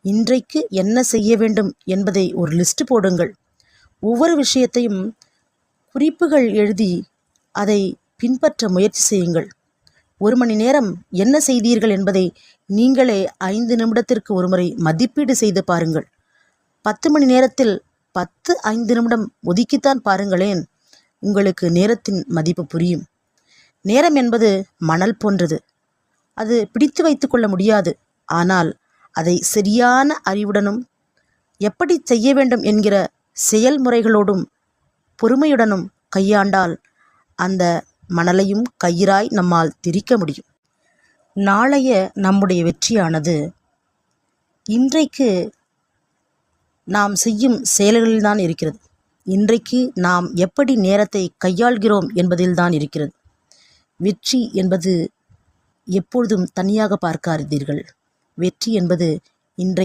இன்றைக்கு என்ன செய்ய வேண்டும் என்பதை ஒரு லிஸ்ட் போடுங்கள். ஒவ்வொரு விஷயத்தையும் குறிப்புகள் எழுதி அதை பின்பற்ற முயற்சி செய்யுங்கள். 1 மணி நேரம் என்ன செய்தீர்கள் என்பதை நீங்களே 5 நிமிடத்திற்கு ஒருமுறை மதிப்பீடு செய்து பாருங்கள். 10 மணி நேரத்தில் 5 நிமிடம் ஒதுக்கித்தான் பாருங்களேன். உங்களுக்கு நேரத்தின் மதிப்பு புரியும். நேரம் என்பது மணல் போன்றது. அது பிடித்து வைத்து கொள்ள முடியாது. ஆனால் அதை சரியான அறிவுடனும் எப்படி செய்ய வேண்டும் என்கிற செயல்முறைகளோடும் பொறுமையுடனும் கையாண்டால் அந்த மணலையும் கயிறாய் நம்மால் திரிக்க முடியும். நாளைய நம்முடைய வெற்றியானது இன்றைக்கு நாம் செய்யும் செயல்களில்தான் இருக்கிறது. இன்றைக்கு நாம் எப்படி நேரத்தை கையாள்கிறோம் என்பதில்தான் இருக்கிறது. வெற்றி என்பது எப்பொழுதும் தனியாக பார்க்காதீர்கள். வெற்றி என்பது இன்றைக்கு